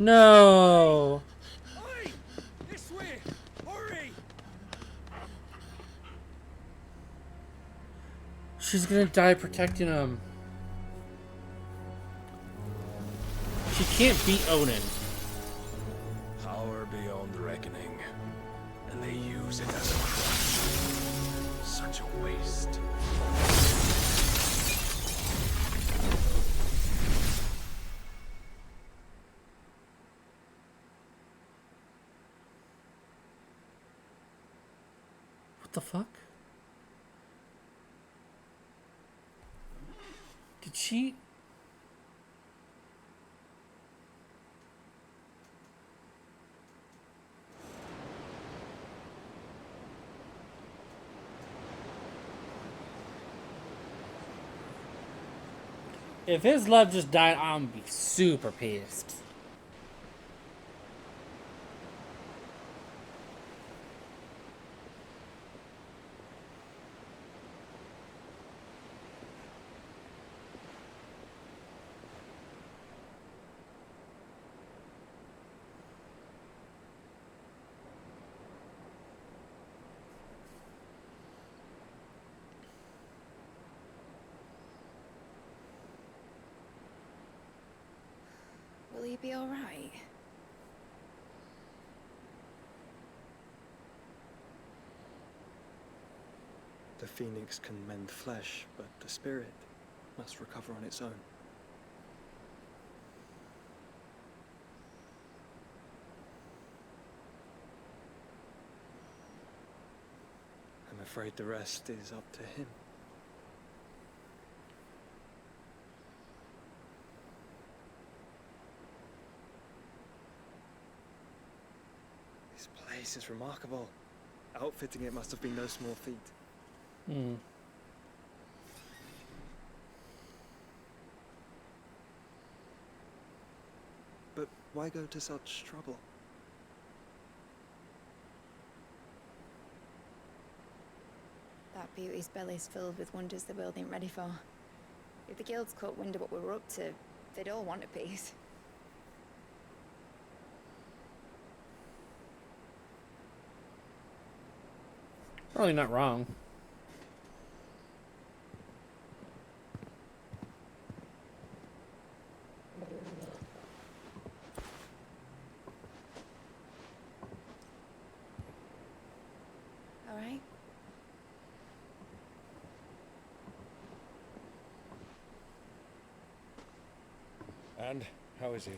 No! Oi! This way! Hurry! She's gonna die protecting him. She can't beat Odin. Power beyond reckoning. And they use it as a crutch. Such a waste. What the fuck? Did she... If his love just died, I'm gonna be super pissed. Will he be alright? The phoenix can mend flesh, but the spirit must recover on its own. I'm afraid the rest is up to him. This place is remarkable. Outfitting it must have been no small feat. Hmm. But why go to such trouble? That beauty's belly's filled with wonders the world ain't ready for. If the guilds caught wind of what we were up to, they'd all want a piece. Probably not wrong. Alright? And how is he?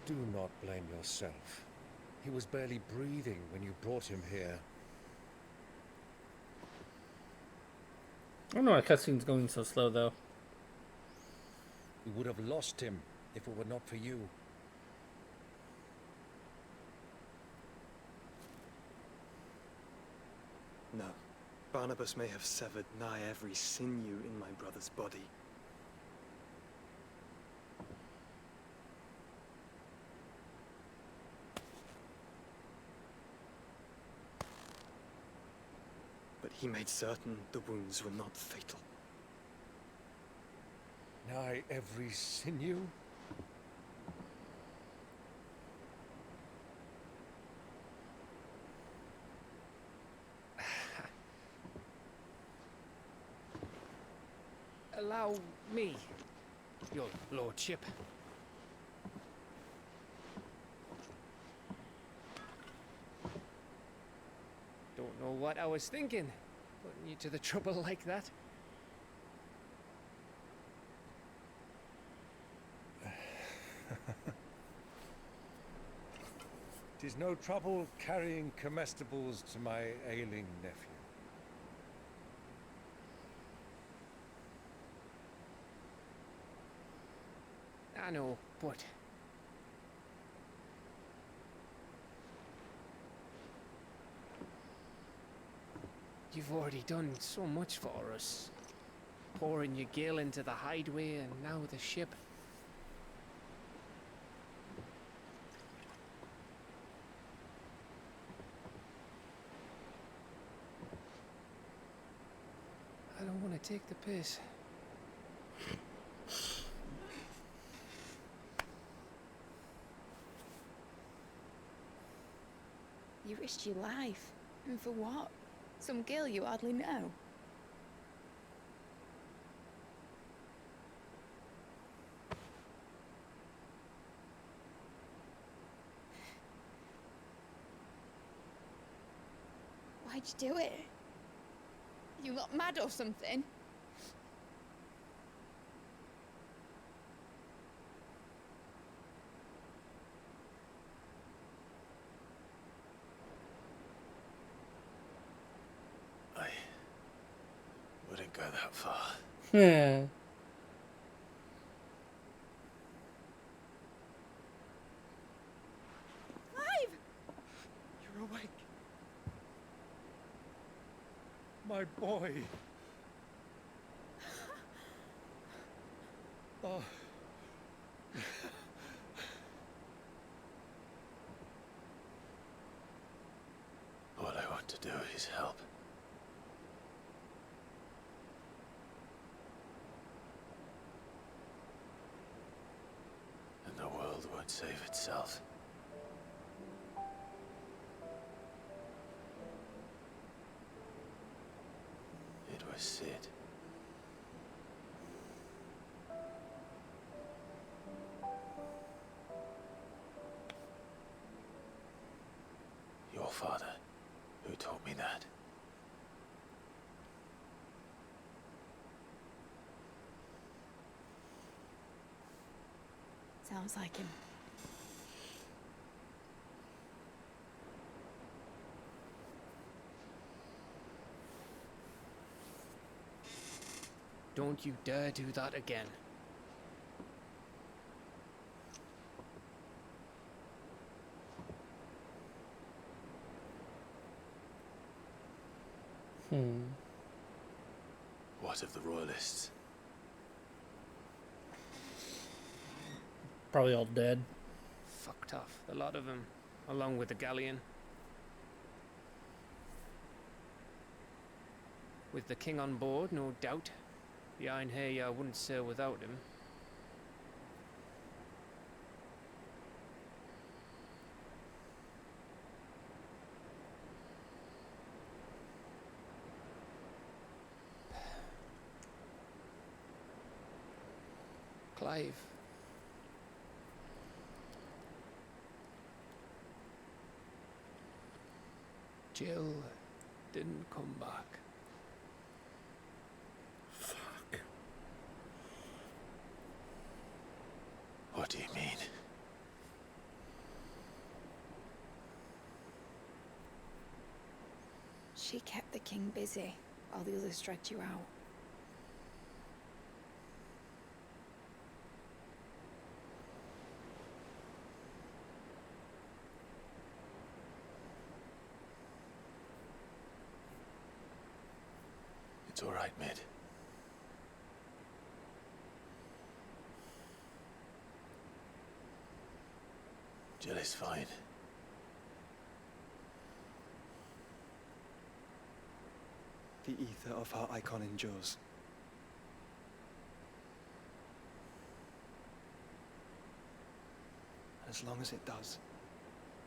Do not blame yourself. He was barely breathing when you brought him here. I don't know why cutscene's going so slow, though. We would have lost him if it were not for you. No. Barnabas may have severed nigh every sinew in my brother's body. But he made certain the wounds were not fatal. Nigh every sinew? Allow me, your lordship. Don't know what I was thinking, putting you to the trouble like that. 'Tis no trouble carrying comestibles to my ailing nephew. I know, but... You've already done so much for us. Pouring your gil into the hideaway and now the ship. take the piss. You risked your life. And for what? Some girl you hardly know. Why'd you do it? You lot mad or something? I wouldn't go that far. Yeah. Clive! You're awake. My boy. Oh. All I want to do is help. And the world won't save itself. It was Sid. Your father, who taught me that. Sounds like him. Don't you dare do that again. What of the Royalists? Probably all dead. Fucked off, a lot of them, along with the galleon. With the king on board, no doubt. The Iron Hair wouldn't sail without him. Clive. Jill didn't come back. What do you mean? She kept the king busy while the others dragged you out. It's all right, Mid. Jill is fine. The ether of her icon endures. As long as it does,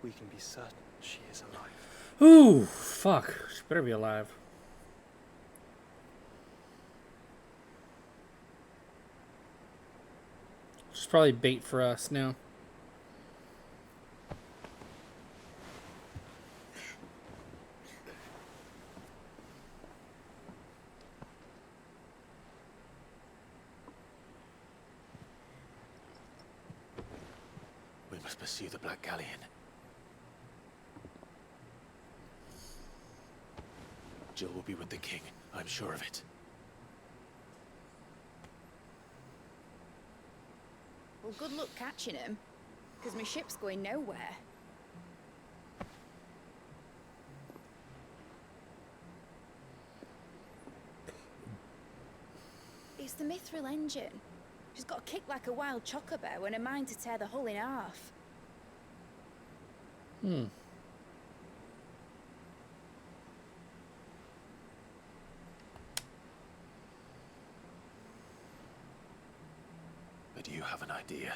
we can be certain she is alive. Ooh, fuck. She better be alive. She's probably bait for us now. We must pursue the Black Galleon. Jill will be with the king, I'm sure of it. Well, good luck catching him, because my ship's going nowhere. It's the Mithril engine. She's got a kick like a wild chocobo and a mind to tear the hull in half. idea.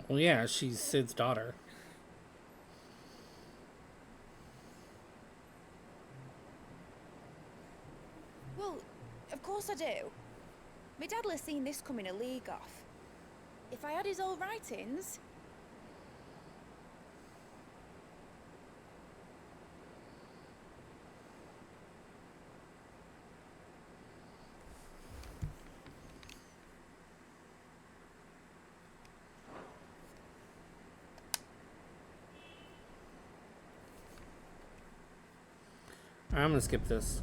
Well, yeah, she's Sid's daughter. Well, of course I do. My dad'll have seen this coming a league off. If I had his old writings... I'm gonna skip this.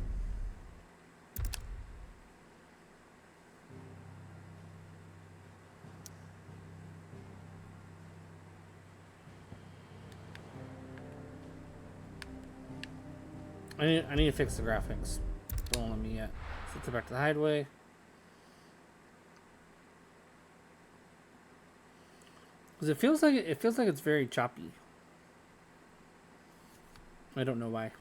I need to fix the graphics. Don't let me yet. Let's go back to the hideaway. Because it feels like it's very choppy. I don't know why.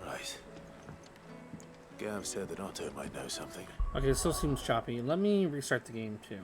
Right. Gav said that Otto might know something. Okay, it still seems choppy. Let me restart the game too.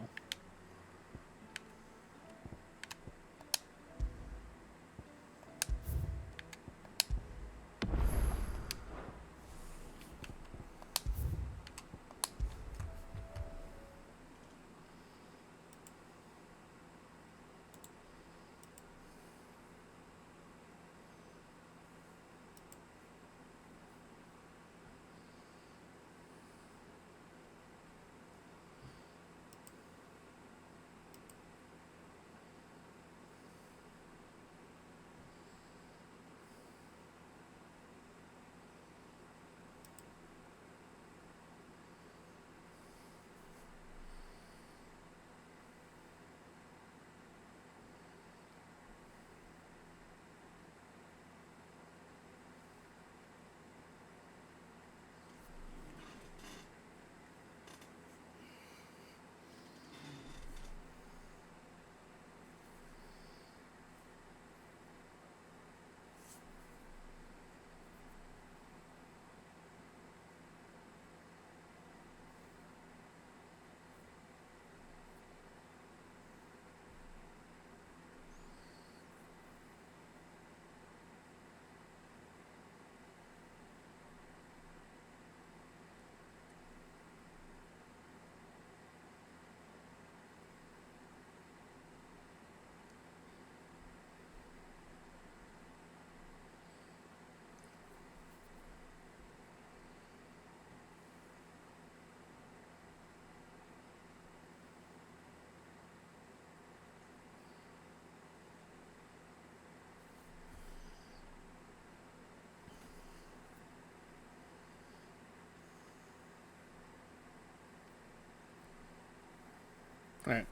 Alright.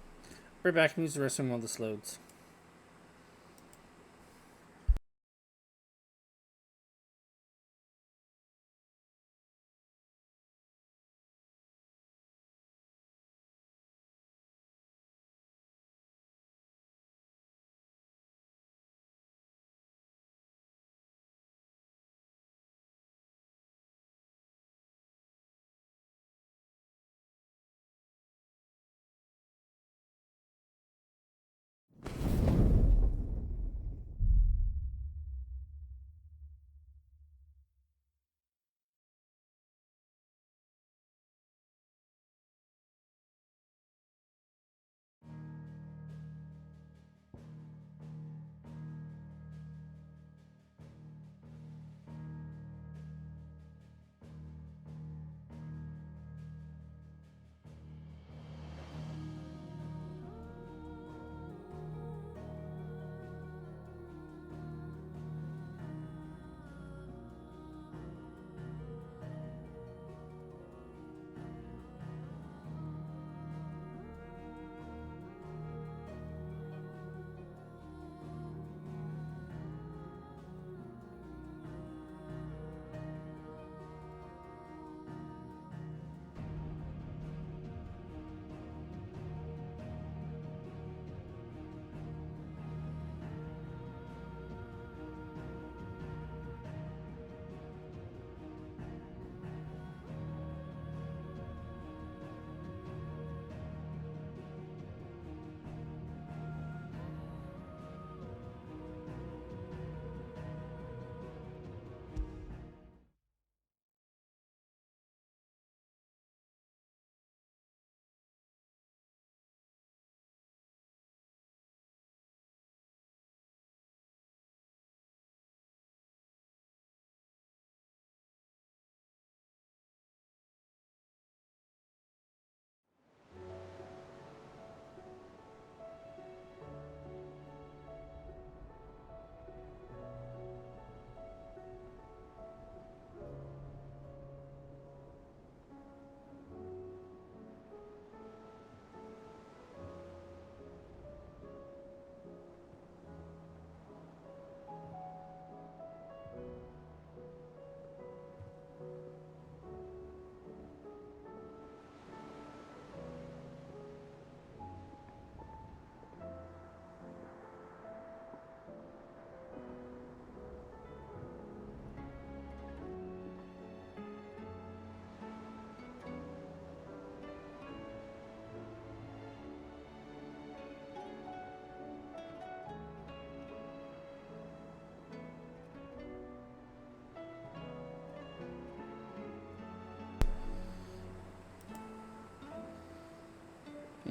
Right back and use the restroom while this loads.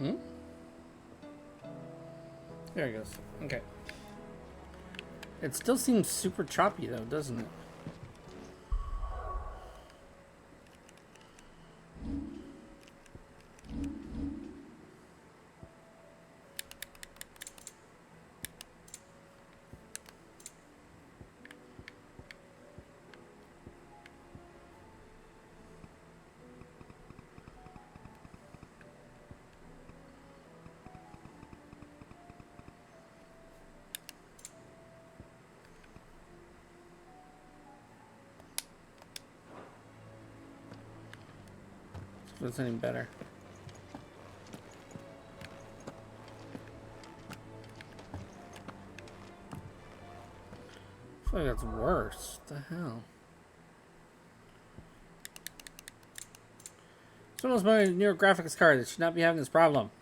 Hmm? There it goes. Okay. It still seems super choppy though, doesn't it? If it's any better. I feel like that's worse. What the hell? Someone's buying a newer graphics card. It should not be having this problem.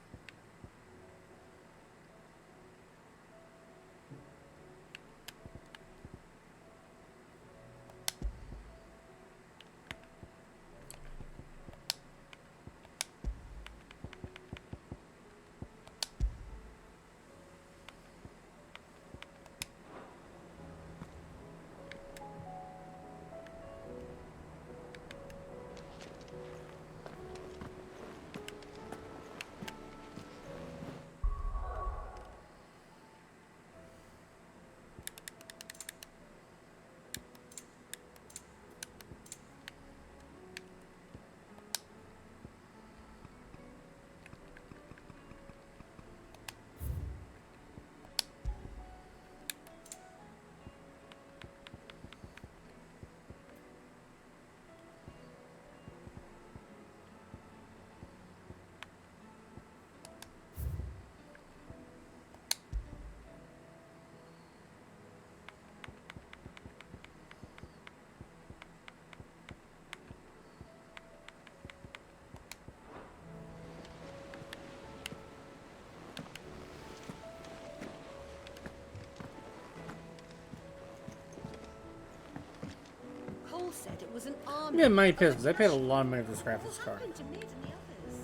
Cole said it was an army. Yeah, my pistols. I paid a lot of money for this graphics What card. happened to Mid and the others?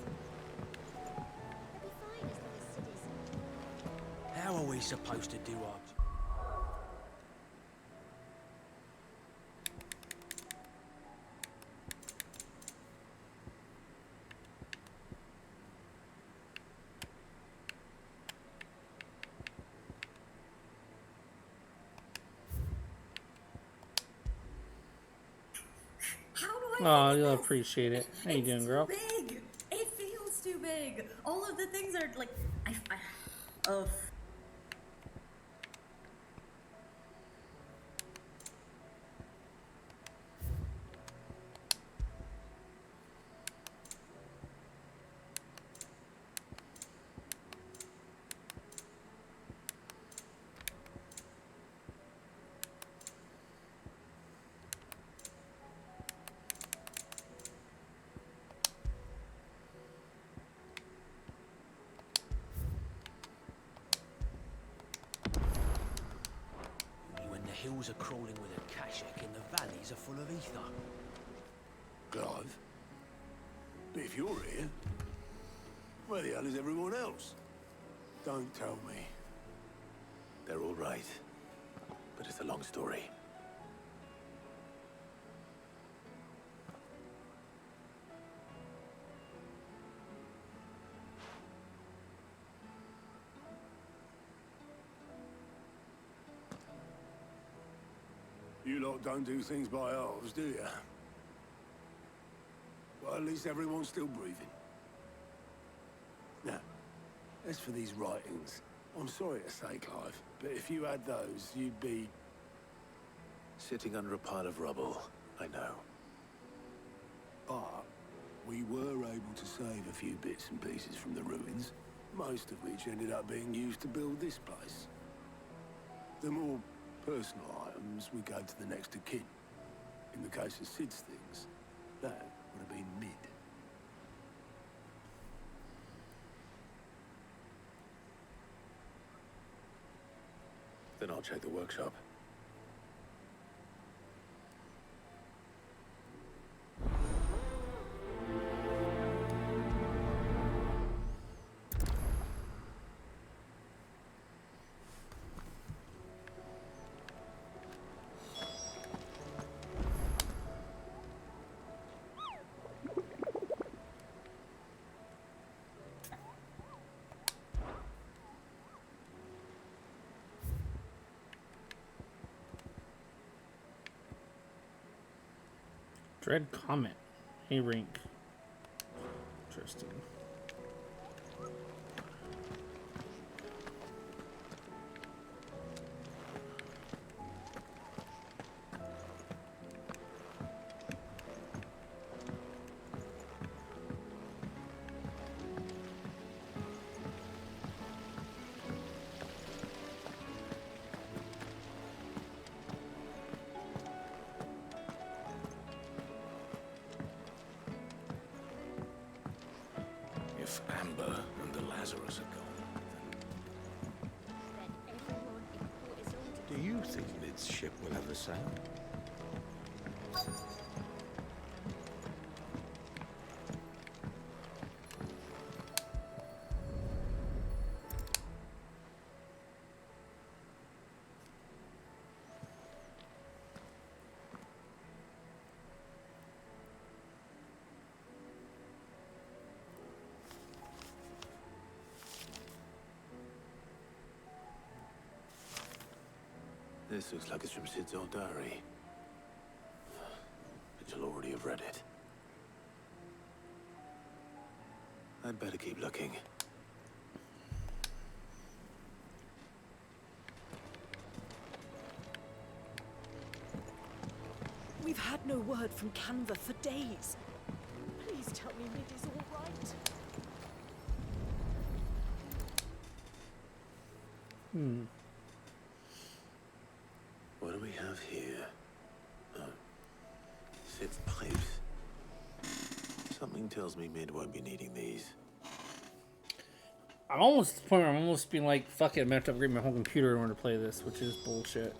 They'll be fine as long as Siddy's. How are we supposed to do our... How do I Oh, fix you'll this? appreciate it. How you It's doing, too girl? big. It feels too big. All of the things are like, ugh. When the hills are crawling with a kashak and the valleys are full of ether. Clive? But if you're here, where the hell is everyone else? Don't tell me. They're all right. But it's a long story. You lot don't do things by halves, do you? Well, at least everyone's still breathing. Now, as for these writings, I'm sorry to say, Clive, but if you had those, you'd be... sitting under a pile of rubble, I know. But we were able to save a few bits and pieces from the ruins, most of which ended up being used to build this place. The more personal items we go to the next of kin. In the case of Sid's things, that would have been Mid. Then I'll check the workshop. Dread Comet. Hey, Rink. Interesting. If Amber and the Lazarus are gone, Then everyone in Port Isolde. Do you think Mid's ship will ever sail? This looks like it's from Sid's old diary. But you'll already have read it. I'd better keep looking. We've had no word from Canva for days. Please tell me Mid is all right. What do we have here? Oh. Sid's pipes. Something tells me Mid won't be needing these. I'm almost to the point where I'm almost being like, fuck it, I'm gonna have to upgrade my whole computer in order to play this, which is bullshit.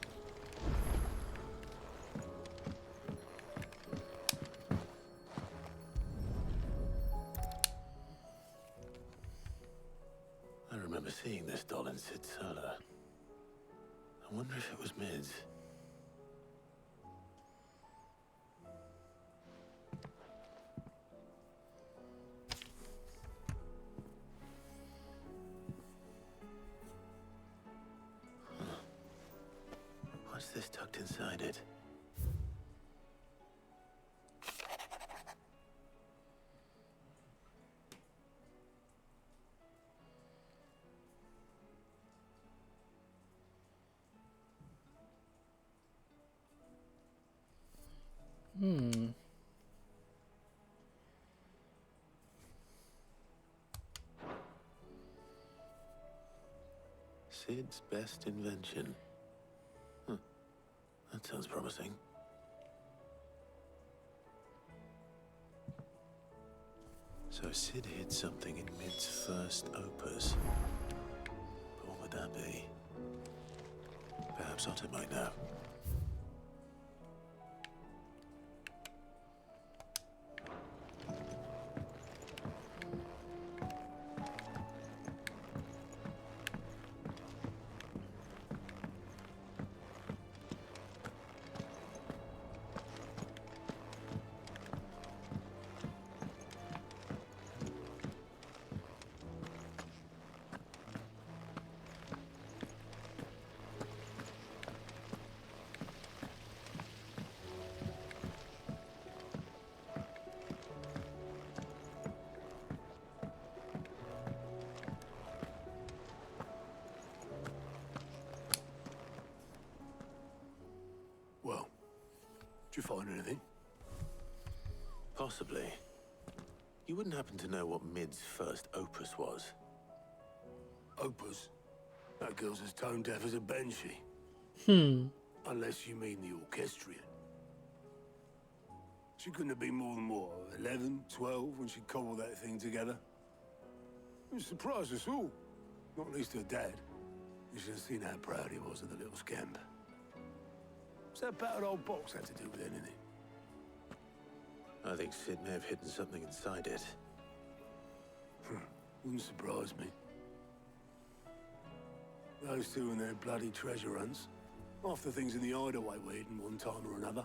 I remember seeing this doll in Sid's cellar. I wonder if it was Mid's. What's this tucked inside it? Sid's best invention. That sounds promising. So Sid hid something in Mid's first opus. But what would that be? Perhaps Otter might know. Well, did you find anything? Possibly. You wouldn't happen to know what Mid's first opus was? Opus? That girl's as tone deaf as a banshee. Unless you mean the orchestrion. She couldn't have been more than, what, 11, 12 when she cobbled that thing together? It surprised us all. Not least her dad. You should have seen how proud he was of the little scamp. What's that battered old box had to do with anything? I think Sid may have hidden something inside it. Wouldn't surprise me. Those two and their bloody treasure hunts. Half the things in the hideaway were hidden one time or another.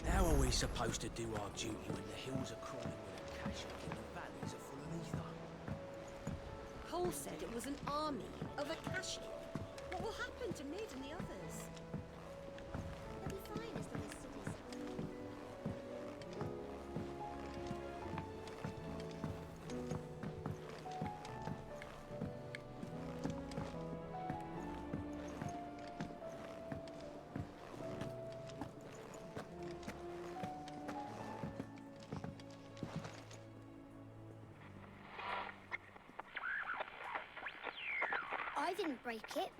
How are we supposed to do our duty when the hills are crawling with a cache and the valleys are full of ether? Cole said it was an army of Akashi. What happened to Mid and the others? They'll be fine as long as Sydney's I didn't break it.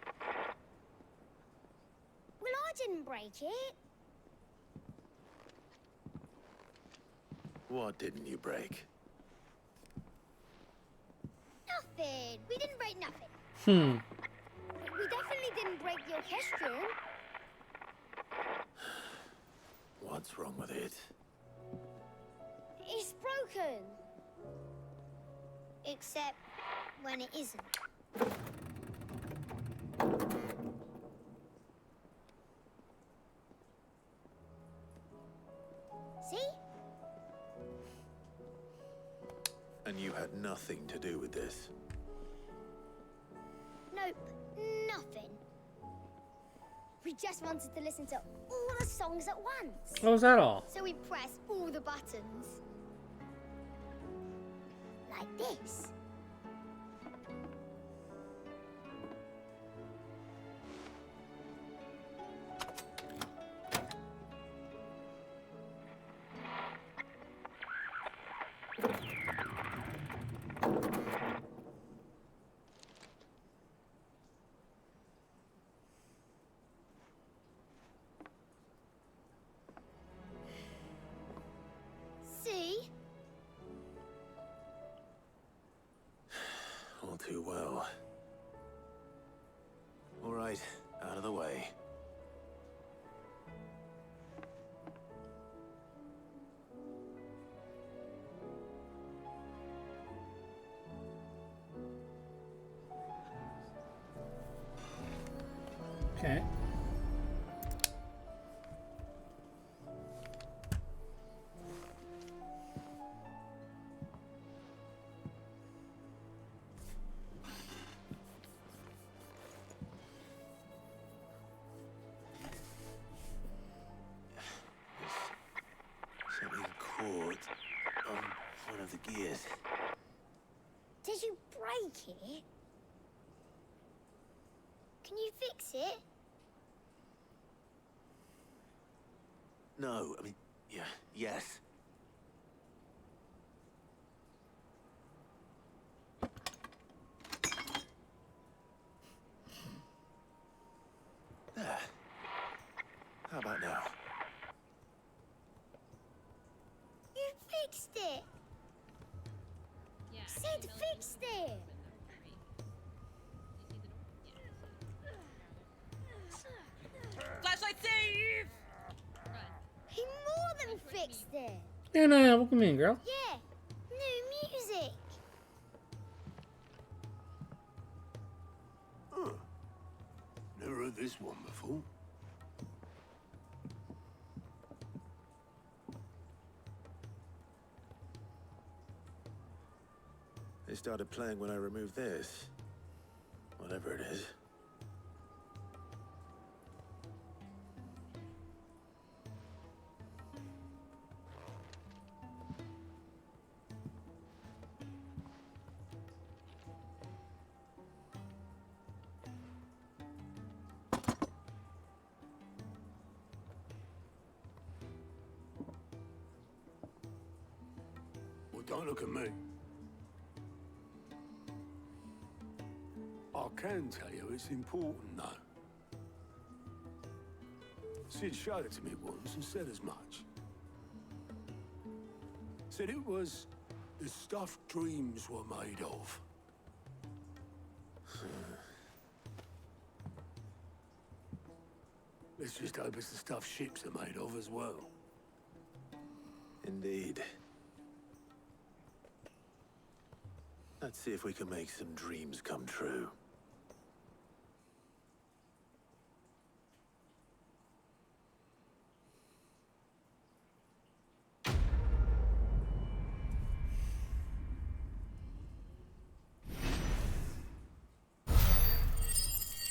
Well, I didn't break it. What didn't you break? Nothing. We didn't break nothing. Hmm. We definitely didn't break the orchestrion. What's wrong with it? It's broken. Except when it isn't. See? And you had nothing to do with this? Nope, nothing. We just wanted to listen to all the songs at once. What was that all? So we pressed all the buttons. Like this. See? All too well. All right, out of the way. Okay. Something caught on one of the gears. Did you break it? Can you fix it? No, I mean, yeah, yes. There. How about now? You fixed it! Yeah. Sid fixed it! Flashlight thief! He more than fixed it! Yeah, no, welcome in, girl. Yeah, new music! Huh. Never heard this one before. They started playing when I removed this. Whatever it is. Well, don't look at me. I can tell you it's important, though. Sid showed it to me once and said as much. Said it was the stuff dreams were made of. Let's just hope it's the stuff ships are made of as well. Indeed. Let's see if we can make some dreams come true.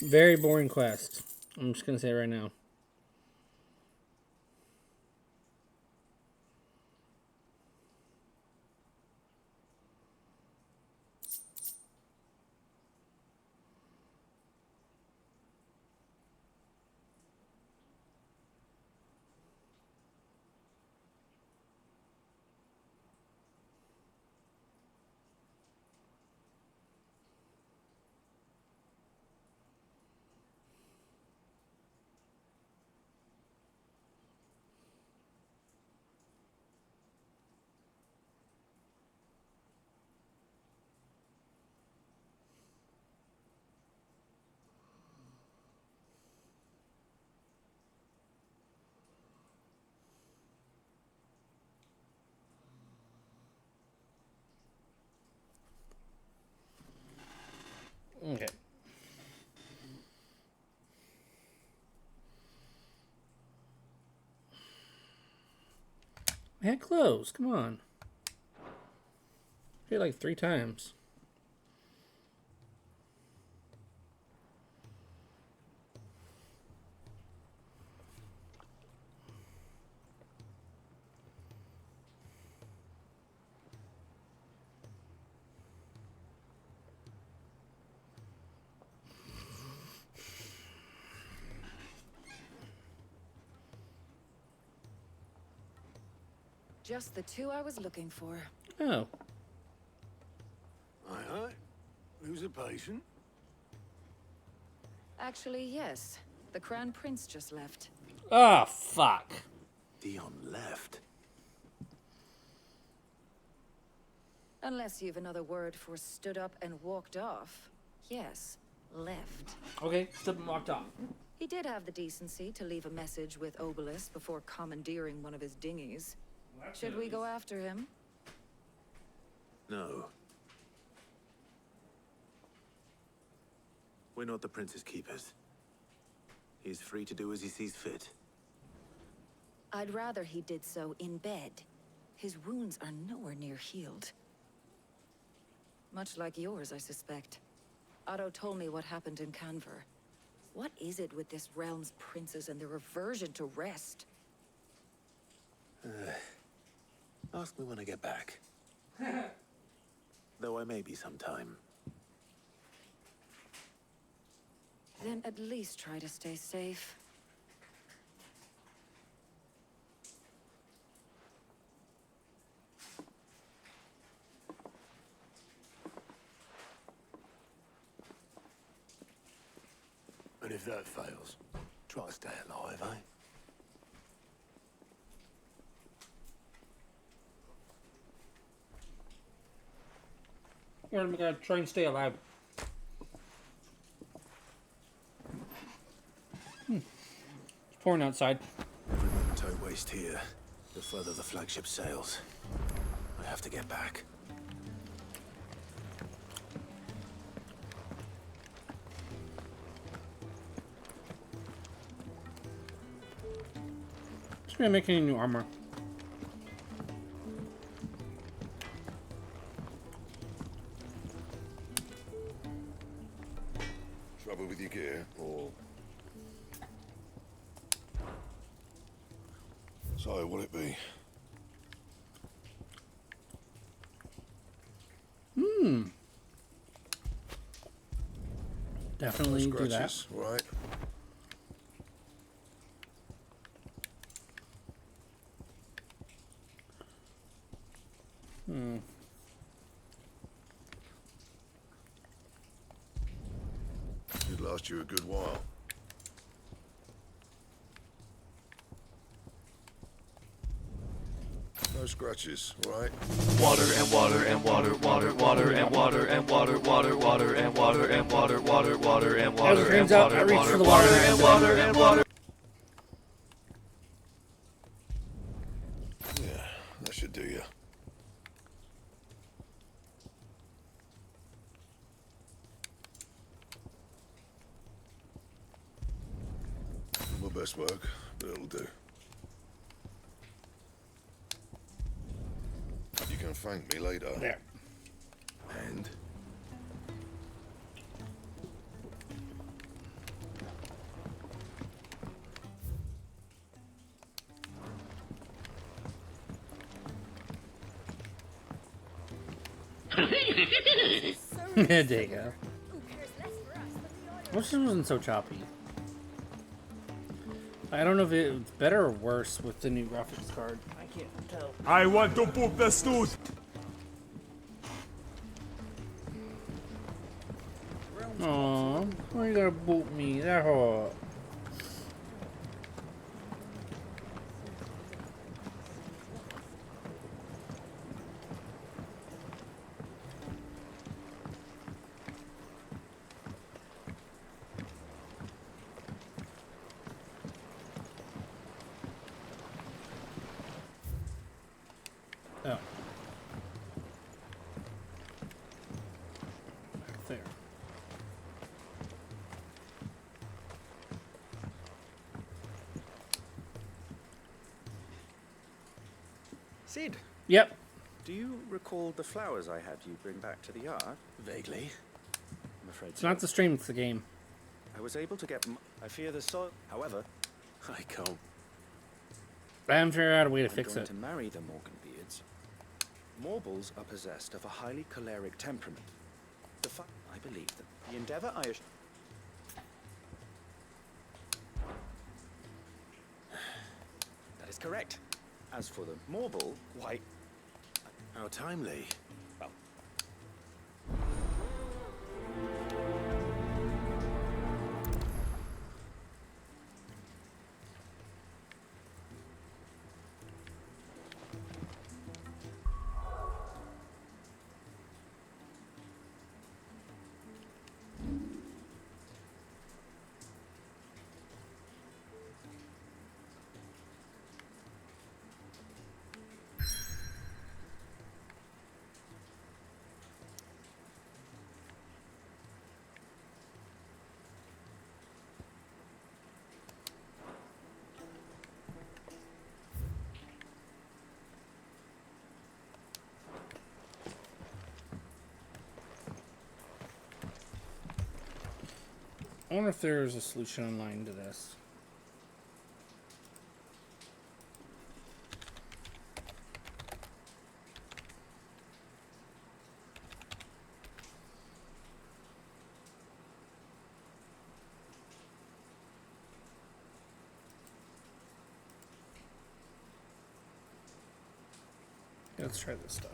Very boring quest. I'm just gonna say it right now. Okay. I had clothes. Come on. I did like 3 times. Just the 2 I was looking for. Oh. Aye, aye. Who's a patient? Actually, yes. The Crown Prince just left. Ah, fuck. Dion left. Unless you've another word for stood up and walked off. Yes, left. Okay, stood and walked off. He did have the decency to leave a message with Obelisk before commandeering one of his dinghies. Should we go after him? No. We're not the Prince's keepers. He's free to do as he sees fit. I'd rather he did so in bed. His wounds are nowhere near healed. Much like yours, I suspect. Otto told me what happened in Canver. What is it with this realm's princes and their aversion to rest? Ask me when I get back. Though I may be sometime. Then at least try to stay safe. And if that fails, try to stay alive, eh? Or I'm gonna try and stay alive. It's pouring outside. Every moment I waste here, the further the flagship sails. I have to get back. Just gonna make any new armor. Trouble with your gear, or... So, what'll it be? Definitely do that. Scratches, right? Should last you a good while. No scratches, right? Water and water and water, water, water and water and water, water, water and water and water, water, water and water and water, water, water and water and water. Yeah, that should do you. My best work, but it'll do. You can thank me later. There. And? There you go. Wish it wasn't so choppy. I don't know if it's better or worse with the new graphics card. I can't tell. I want to book the stools. Aww, why you gotta boot me that hard? Oh. There. Sid. Yep. Do you recall the flowers I had you bring back to the yard? Vaguely. I'm afraid It's so. not the stream, it's the game. I was able to get. I fear the soil. However, I can't. I haven't figured out a way to I'm fix going it. to marry the Morganbeards. Morbles are possessed of a highly choleric temperament. I believe that the endeavor that is correct. As for the Morble, why... How timely. Well... I wonder if there's a solution online to this. Let's try this stuff.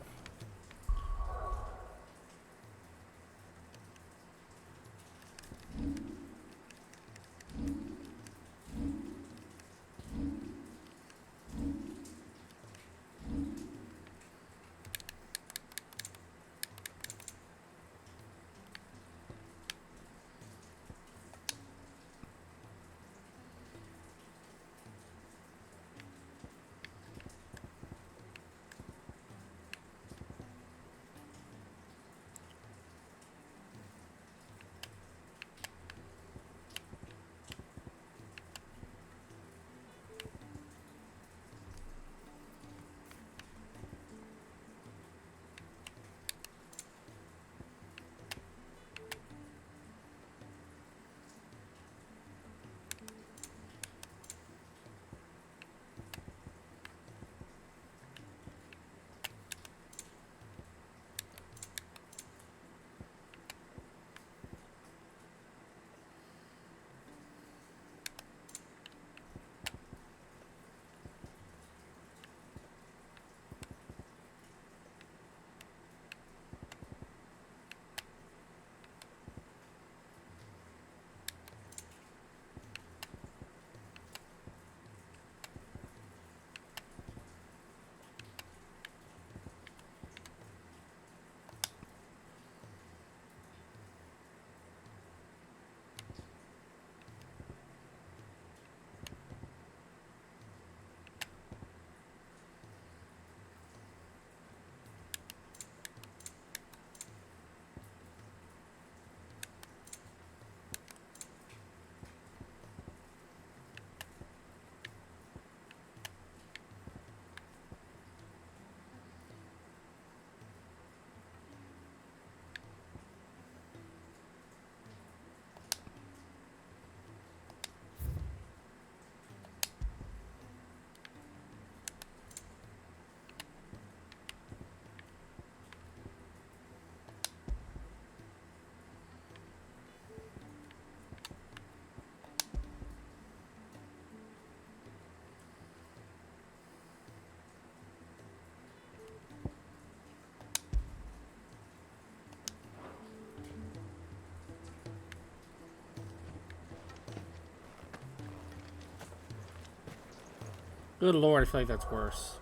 Good lord, I feel like that's worse.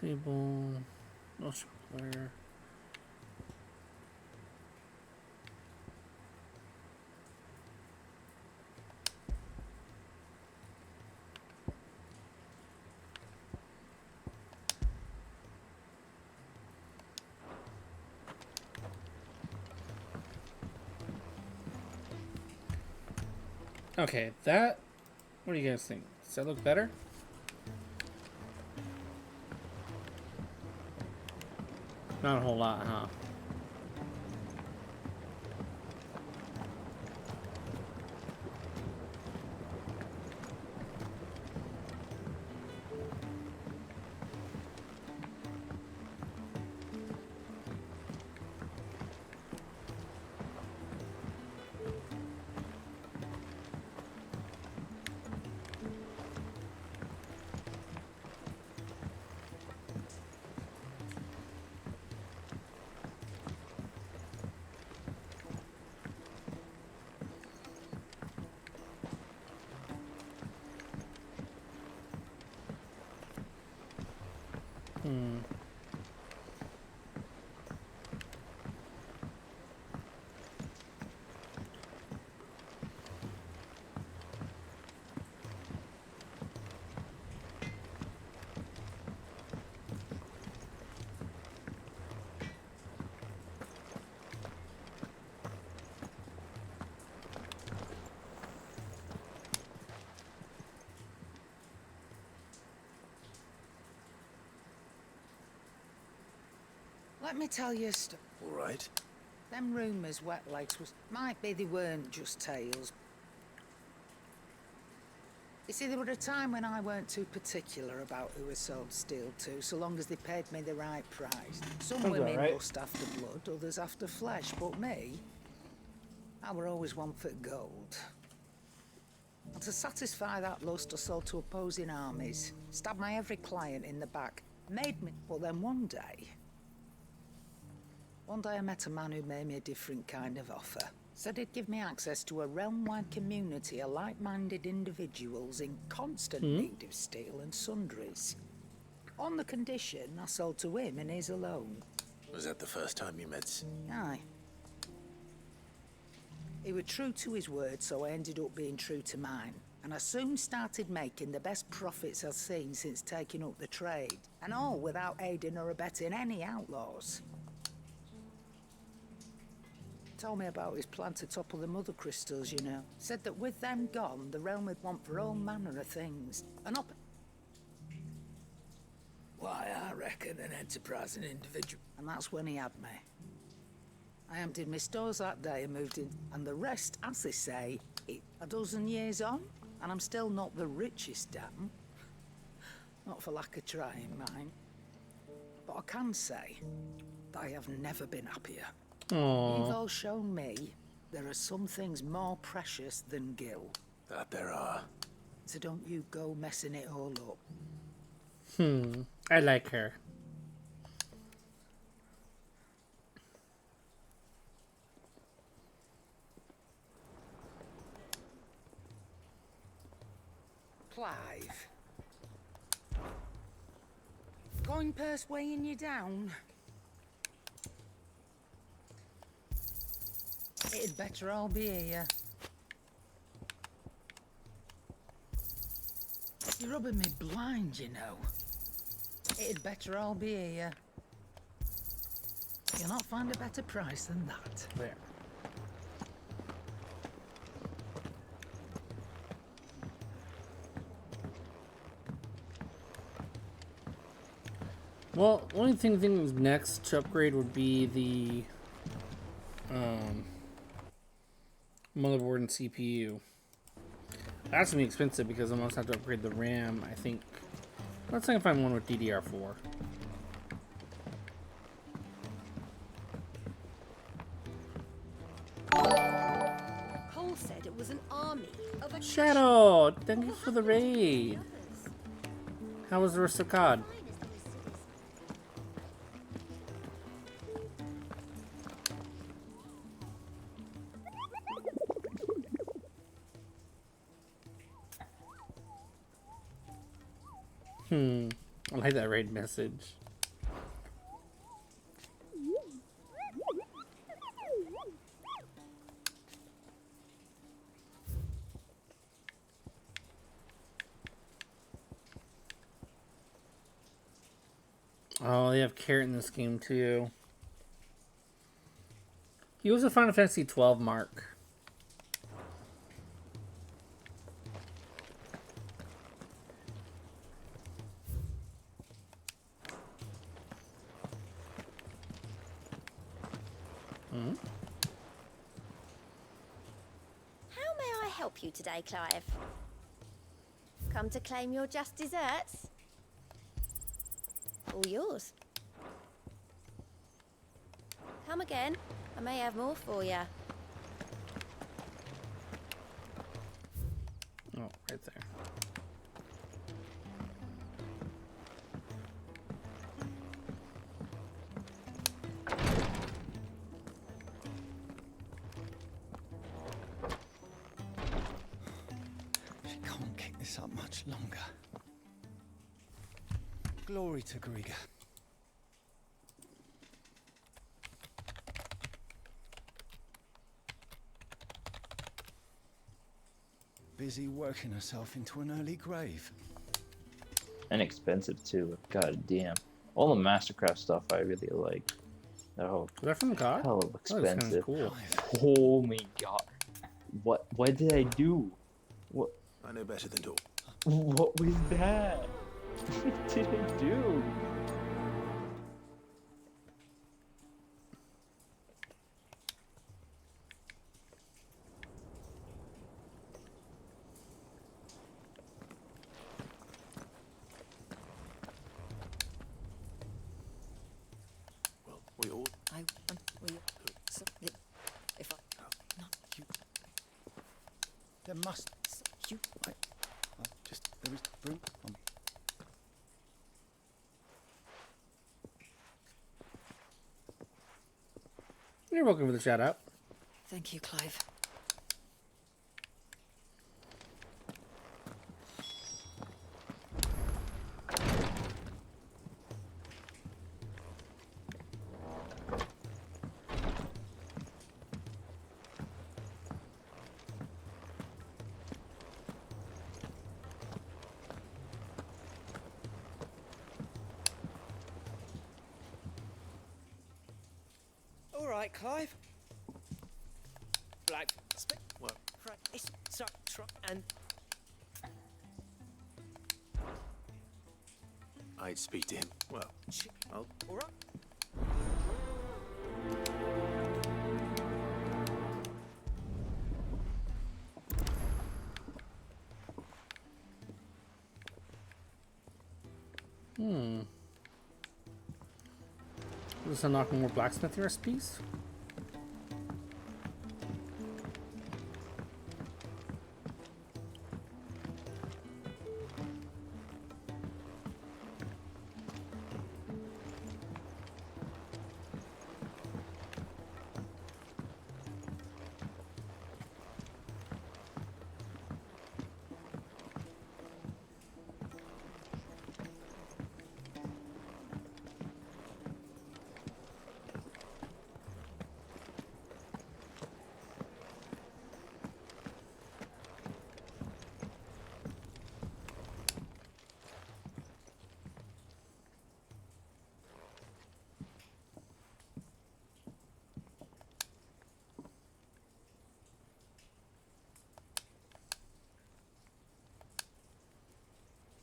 Disable. No player. Okay, that. What do you guys think? Does that look better? Not a whole lot, huh? Let me tell you a story. All right. Them rumours Wet Lakes was... Might be they weren't just tales. You see, there was a time when I weren't too particular about who I sold steel to, so long as they paid me the right price. Some Sounds women alright. lust after blood, others after flesh, but me, I were always one for gold. And to satisfy that lust, I sold to opposing armies, stabbed my every client in the back, made me... But then one day I met a man who made me a different kind of offer. Said he'd give me access to a realm-wide community of like-minded individuals in constant need of steel and sundries. On the condition I sold to him and his alone. Was that the first time you met? Aye. He was true to his word, so I ended up being true to mine. And I soon started making the best profits I've seen since taking up the trade. And all without aiding or abetting any outlaws. Told me about his plan to topple the mother crystals, you know. Said that with them gone, the realm would want for all manner of things. And up... Why, I reckon an enterprising individual. And that's when he had me. I emptied my stores that day and moved in. And the rest, as they say, a dozen years on, and I'm still not the richest damn. Not for lack of trying, mind. But I can say that I have never been happier. Aww. You've all shown me there are some things more precious than Gil. That there are. So don't you go messing it all up. I like her. Clive. Coin purse weighing you down? It'd better all be here. You're rubbing me blind, you know. It'd better all be here. You'll not find a better price than that. There. Well, the only thing I think was next to upgrade would be the motherboard and CPU. That's gonna be expensive because I'm gonna have to upgrade the RAM, I think. Let's see if I can find one with DDR4. Cole said it was an army of a Shadow! Thank you for the raid. How was the rest of COD? I like that raid message. Oh, they have Carrot in this game too. He was a Final Fantasy 12 mark. How may I help you today, Clive? Come to claim your just desserts? All yours. Come again. I may have more for you. Oh, right there. She can't keep this up much longer. Glory to Griga. Busy working herself into an early grave. And expensive too. God damn. All the Mastercraft stuff I really like. Oh, is that from COD? Hell of expensive. Cool. Oh my god. What did I do? What? I know better than to. What was that? What did I do? We all. I will submit if I not you. There must You just there is room. You're welcome for the shout out. Thank you, Clive. All right, Clive. Black spec. Well, it's so and I'd speak to him. Well, I'll. all right. Does this unlock more blacksmithing recipes?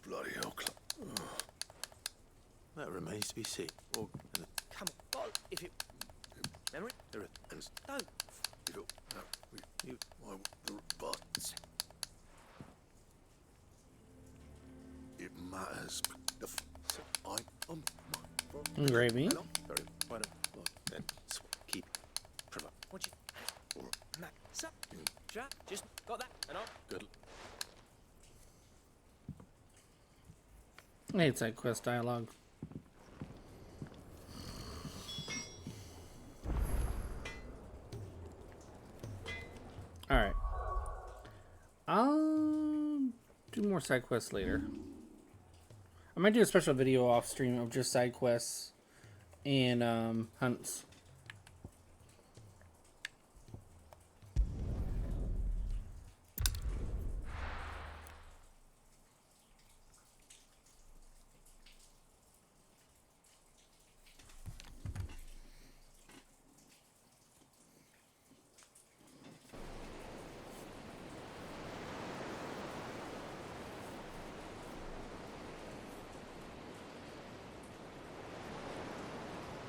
Bloody hell, that remains to be seen. Or, Come on, well, if it memory, don't. you, the but. Engraving. Keep. What you... Just got that, and on. Good. I hate side quest dialogue. Alright. I'll do more side quests later. I might do a special video off stream of just side quests and hunts.